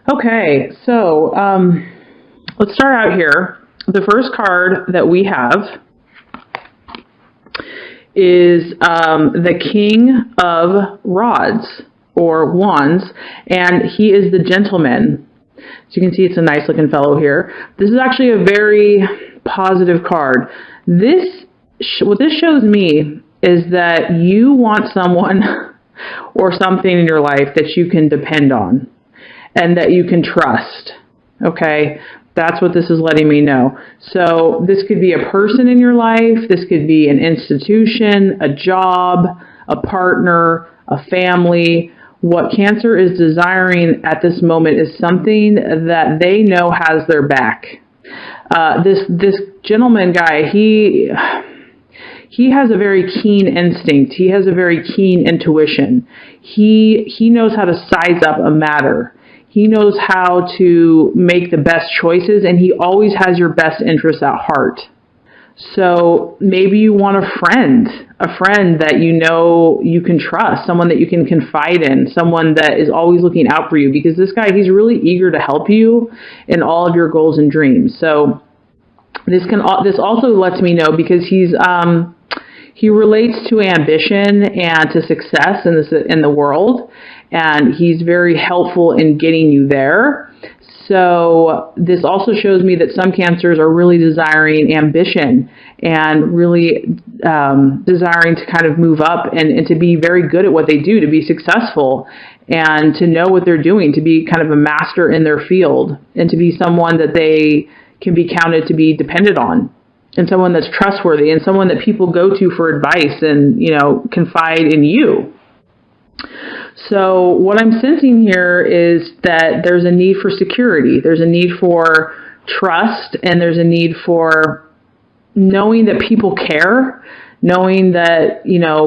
Okay, so let's start out here. The first card that we have is the King of Rods or Wands, and he is the gentleman. So you can see it's a nice looking fellow here. This is actually a very positive card. What this shows me is that you want someone or something in your life that you can depend on and that you can trust. Okay? That's what this is letting me know. So this could be a person in your life. This could be an institution, a job, a partner, a family. What Cancer is desiring at this moment is something that they know has their back. This gentleman guy, he has a very keen instinct. He has a very keen intuition. He knows how to size up a matter. He knows how to make the best choices, and he always has your best interests at heart. So maybe you want a friend that you know you can trust, someone that you can confide in, someone that is always looking out for you, because this guy, he's really eager to help you in all of your goals and dreams. So this also lets me know, because he relates to ambition and to success in the world, and he's very helpful in getting you there. So this also shows me that some Cancers are really desiring ambition and really desiring to kind of move up and to be very good at what they do, to be successful and to know what they're doing, to be kind of a master in their field, and to be someone that they can be counted to be dependent on, and someone that's trustworthy, and someone that people go to for advice and, confide in you. So what I'm sensing here is that there's a need for security. There's a need for trust, and there's a need for knowing that people care, knowing that,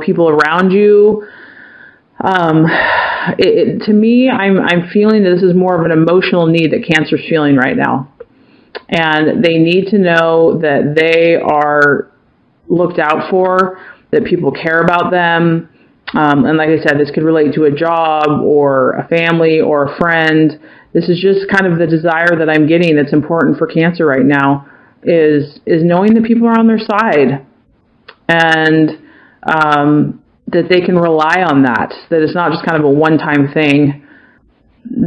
people around you. To me, I'm feeling that this is more of an emotional need that Cancer's feeling right now. And they need to know that they are looked out for, that people care about them. And like I said, this could relate to a job or a family or a friend. This is just kind of the desire that I'm getting that's important for Cancer right now, is knowing that people are on their side, and that they can rely on that it's not just kind of a one-time thing,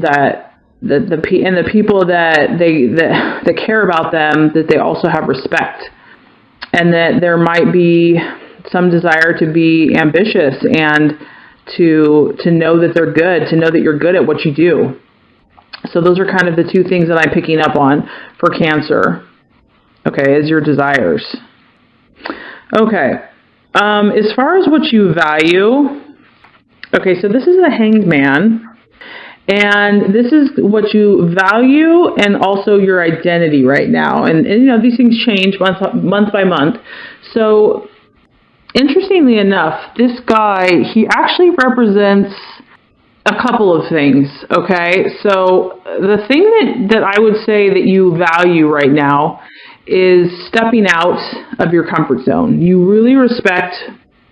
that the people that care about them, that they also have respect, and that there might be some desire to be ambitious and to know that they're good, to know that you're good at what you do. So those are kind of the two things that I'm picking up on for Cancer, okay, as your desires. Okay, as far as what you value, okay, so this is the Hanged Man. And this is what you value and also your identity right now. And these things change month by month. So interestingly enough, this guy, he actually represents a couple of things, okay? So the thing that I would say that you value right now is stepping out of your comfort zone. You really respect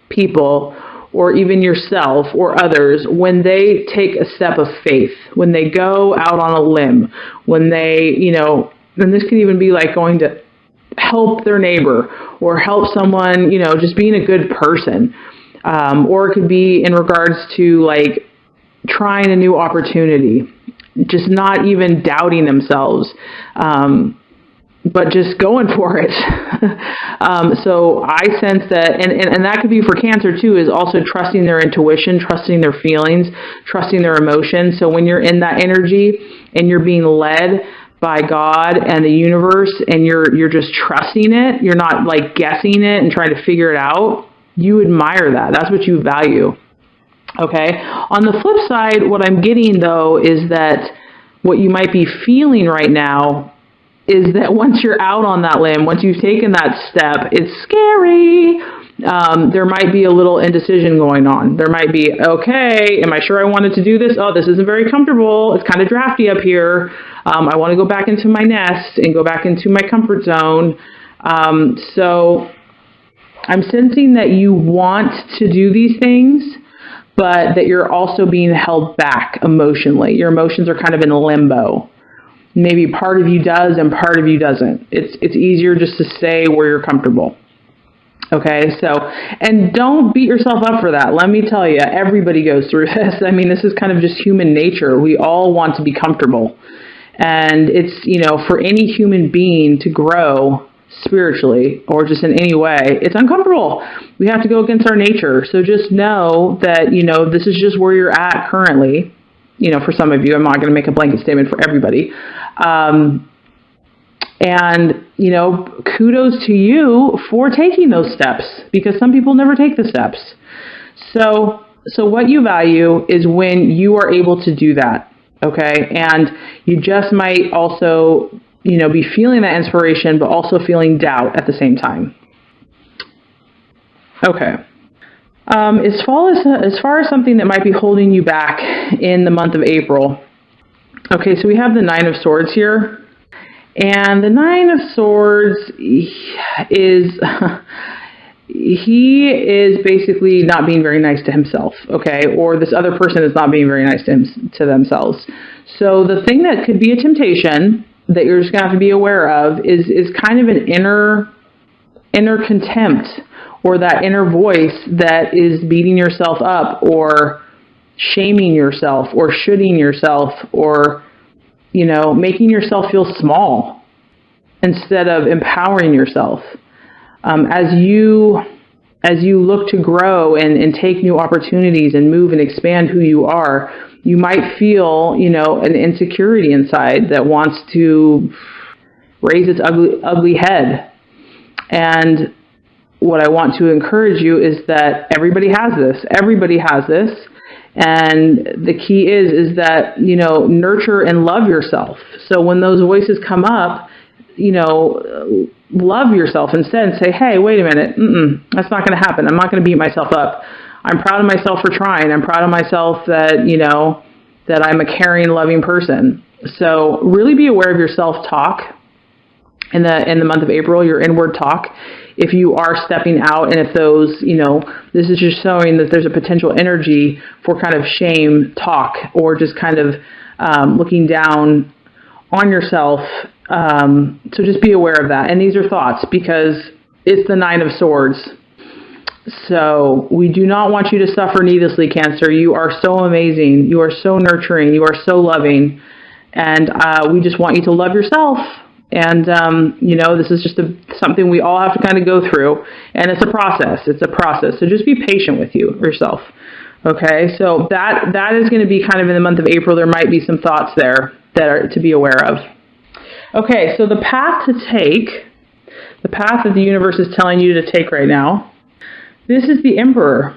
people, or even yourself or others, when they take a step of faith, when they go out on a limb, when they, and this could even be like going to help their neighbor or help someone, just being a good person. Or it could be in regards to like trying a new opportunity, just not even doubting themselves, but just going for it. So I sense that, and that could be for Cancer too, is also trusting their intuition, trusting their feelings, trusting their emotions. So when you're in that energy and you're being led by God and the universe, and you're just trusting it, you're not like guessing it and trying to figure it out, you admire that. That's what you value. Okay. On the flip side, what I'm getting though is that what you might be feeling right now is that once you're out on that limb, once you've taken that step, it's scary. There might be a little indecision going on. There might be, okay, am I sure I wanted to do this? Oh, this isn't very comfortable. It's kind of drafty up here. I want to go back into my nest and go back into my comfort zone. So I'm sensing that you want to do these things, but that you're also being held back emotionally. Your emotions are kind of in limbo. Maybe part of you does and part of you doesn't. It's easier just to stay where you're comfortable. Okay, so, and don't beat yourself up for that. Let me tell you, everybody goes through this. I mean, this is kind of just human nature. We all want to be comfortable. And it's, for any human being to grow spiritually or just in any way, it's uncomfortable. We have to go against our nature. So just know that, this is just where you're at currently. For some of you, I'm not going to make a blanket statement for everybody. And, kudos to you for taking those steps, because some people never take the steps. So what you value is when you are able to do that. Okay. And you just might also, be feeling that inspiration, but also feeling doubt at the same time. Okay. As far as something that might be holding you back in the month of April. Okay. So we have the Nine of Swords here. And the Nine of Swords is, he is basically not being very nice to himself, okay? Or this other person is not being very nice to themselves. So the thing that could be a temptation that you're just going to have to be aware of is kind of an inner contempt, or that inner voice that is beating yourself up or shaming yourself or shoulding yourself or making yourself feel small instead of empowering yourself. As you look to grow and take new opportunities and move and expand who you are, you might feel, an insecurity inside that wants to raise its ugly head. And what I want to encourage you is that everybody has this. Everybody has this. And the key is that, nurture and love yourself. So when those voices come up, love yourself instead and say, hey, wait a minute. That's not going to happen. I'm not going to beat myself up. I'm proud of myself for trying. I'm proud of myself that, that I'm a caring, loving person. So really be aware of your self-talk in the month of April, your inward talk. If you are stepping out, and if those, this is just showing that there's a potential energy for kind of shame talk, or just kind of looking down on yourself. So just be aware of that. And these are thoughts, because it's the Nine of Swords. So we do not want you to suffer needlessly, Cancer. You are so amazing. You are so nurturing. You are so loving. And we just want you to love yourself. And, this is just something we all have to kind of go through. And it's a process. It's a process. So just be patient with yourself. Okay, so that is going to be kind of in the month of April. There might be some thoughts there that are to be aware of. Okay, so the path to take, the path that the universe is telling you to take right now, this is the Emperor.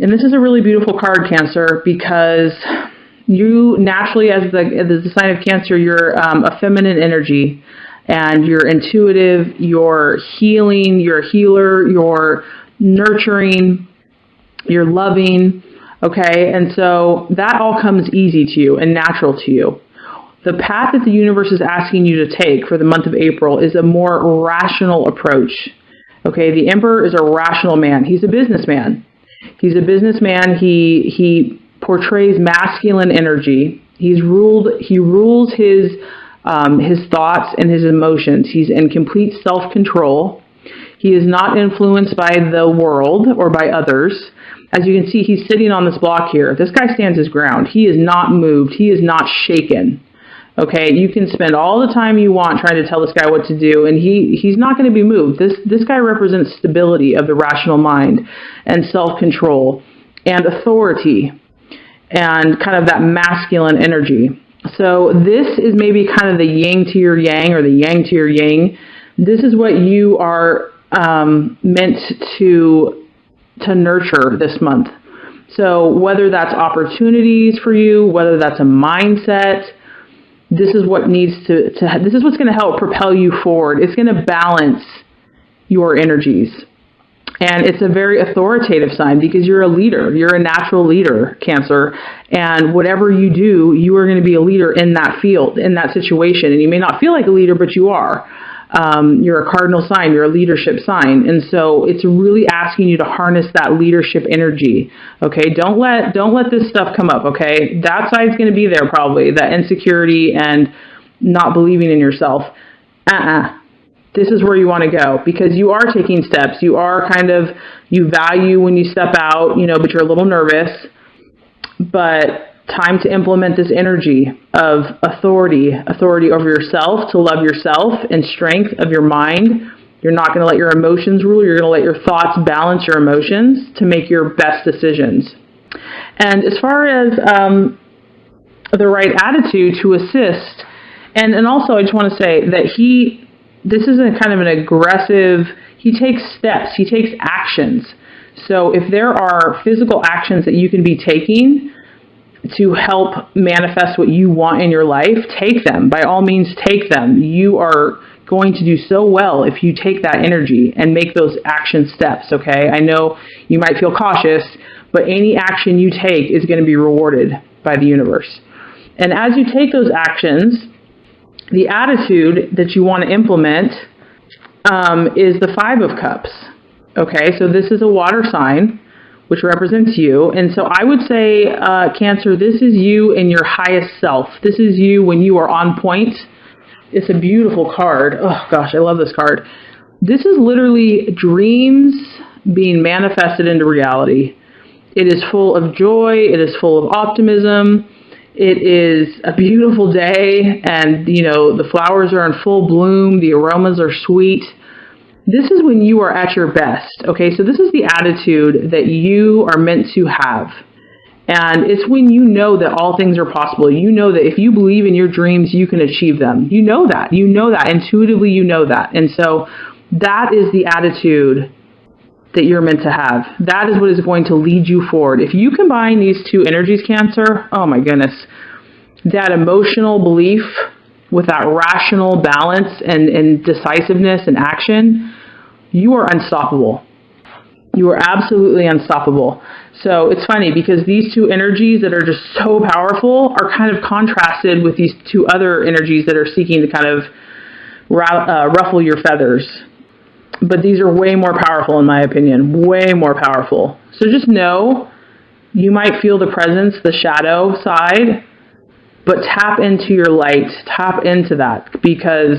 And this is a really beautiful card, Cancer, because you naturally, as the sign of Cancer, you're a feminine energy. And you're intuitive, you're healing, you're a healer, you're nurturing, you're loving, okay? And so that all comes easy to you and natural to you. The path that the universe is asking you to take for the month of April is a more rational approach, okay? The Emperor is a rational man. He's a businessman. He's a businessman. He portrays masculine energy. He rules his thoughts and his emotions. He's in complete self-control. He is not influenced by the world or by others. As you can see, he's sitting on this block here. This guy stands his ground. He is not moved. He is not shaken. Okay, you can spend all the time you want trying to tell this guy what to do, and he's not going to be moved. This guy represents stability of the rational mind and self-control and authority and kind of that masculine energy. So this is maybe kind of the yin to your yang, or the yang to your yin. This is what you are meant to nurture this month. So whether that's opportunities for you, whether that's a mindset, this is what needs this is what's going to help propel you forward. It's going to balance your energies. And it's a very authoritative sign, because you're a leader. You're a natural leader, Cancer. And whatever you do, you are going to be a leader in that field, in that situation. And you may not feel like a leader, but you are. You're a cardinal sign. You're a leadership sign. And so it's really asking you to harness that leadership energy. Okay. Don't let this stuff come up. Okay. That side's going to be there probably, that insecurity and not believing in yourself. This is where you want to go, because you are taking steps. You are you value when you step out, but you're a little nervous. But time to implement this energy of authority over yourself, to love yourself, and strength of your mind. You're not going to let your emotions rule. You're going to let your thoughts balance your emotions to make your best decisions. And as far as the right attitude to assist, and also I just want to say that this is a kind of an aggressive, he takes steps, he takes actions. So if there are physical actions that you can be taking to help manifest what you want in your life, take them. By all means, take them. You are going to do so well if you take that energy and make those action steps, okay? I know you might feel cautious, but any action you take is going to be rewarded by the universe. And as you take those actions, the attitude that you want to implement is the 5 of Cups, okay? So this is a water sign, which represents you. And so I would say, Cancer, this is you in your highest self. This is you when you are on point. It's a beautiful card. Oh, gosh, I love this card. This is literally dreams being manifested into reality. It is full of joy. It is full of optimism. It is a beautiful day, and, the flowers are in full bloom. The aromas are sweet. This is when you are at your best, okay? So this is the attitude that you are meant to have. And it's when you know that all things are possible. You know that if you believe in your dreams, you can achieve them. You know that. Intuitively, you know that. And so that is the attitude that you're meant to have. That is what is going to lead you forward. If you combine these two energies, Cancer, oh my goodness, that emotional belief with that rational balance and decisiveness and action, you are unstoppable. You are absolutely unstoppable. So it's funny because these two energies that are just so powerful are kind of contrasted with these two other energies that are seeking to kind of ruffle your feathers. But these are way more powerful, in my opinion, way more powerful. So just know you might feel the presence, the shadow side, but tap into your light, tap into that, because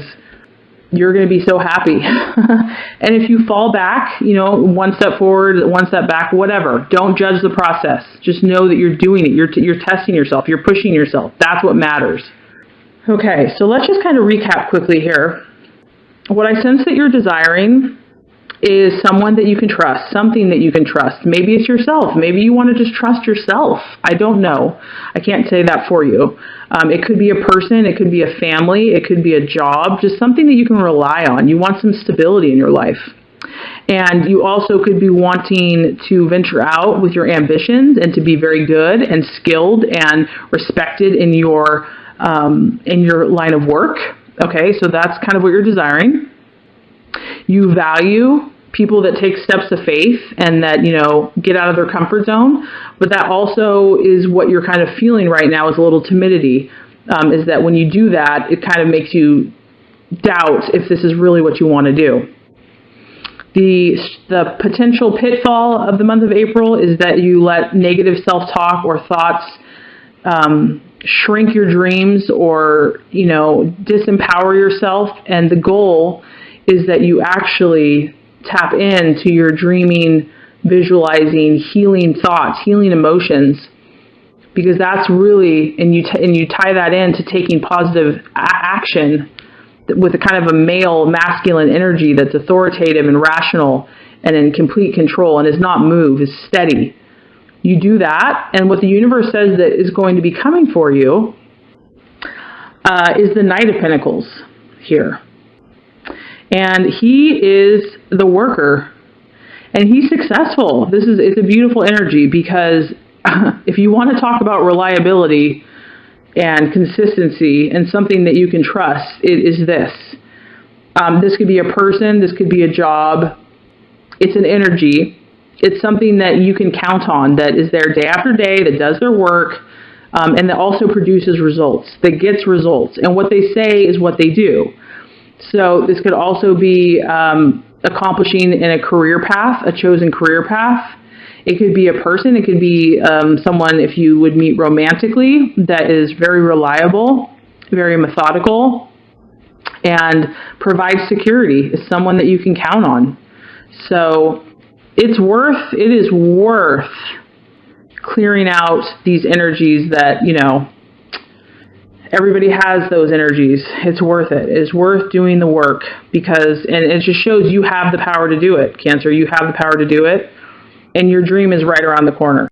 you're going to be so happy. And if you fall back, one step forward, one step back, whatever, don't judge the process. Just know that you're doing it. You're testing yourself. You're pushing yourself. That's what matters. Okay, so let's just kind of recap quickly here. What I sense that you're desiring is someone that you can trust, something that you can trust. Maybe it's yourself. Maybe you want to just trust yourself. I don't know. I can't say that for you. It could be a person. It could be a family. It could be a job, just something that you can rely on. You want some stability in your life. And you also could be wanting to venture out with your ambitions and to be very good and skilled and respected in your line of work. Okay, so that's kind of what you're desiring. You value people that take steps of faith and that, get out of their comfort zone. But that also is what you're kind of feeling right now, is a little timidity. Is that when you do that, it kind of makes you doubt if this is really what you want to do. The potential pitfall of the month of April is that you let negative self-talk or thoughts shrink your dreams or, disempower yourself. And the goal is that you actually tap into your dreaming, visualizing, healing thoughts, healing emotions, because that's really, and you tie that into taking positive action with a kind of a male, masculine energy that's authoritative and rational and in complete control and is not moved, is steady. You do that, and what the universe says that is going to be coming for you is the Knight of Pentacles here. And he is the worker, and he's successful. It's a beautiful energy, because if you want to talk about reliability and consistency and something that you can trust, it is this. This could be a person, this could be a job. It's an energy. It's something that you can count on, that is there day after day, that does their work, and that also produces results, that gets results. And what they say is what they do. So this could also be accomplishing in a career path, a chosen career path. It could be a person. It could be someone, if you would meet romantically, that is very reliable, very methodical, and provides security, is someone that you can count on. So it is worth clearing out these energies that, everybody has those energies. It's worth it. It's worth doing the work because, and it just shows you have the power to do it, Cancer. You have the power to do it, and your dream is right around the corner.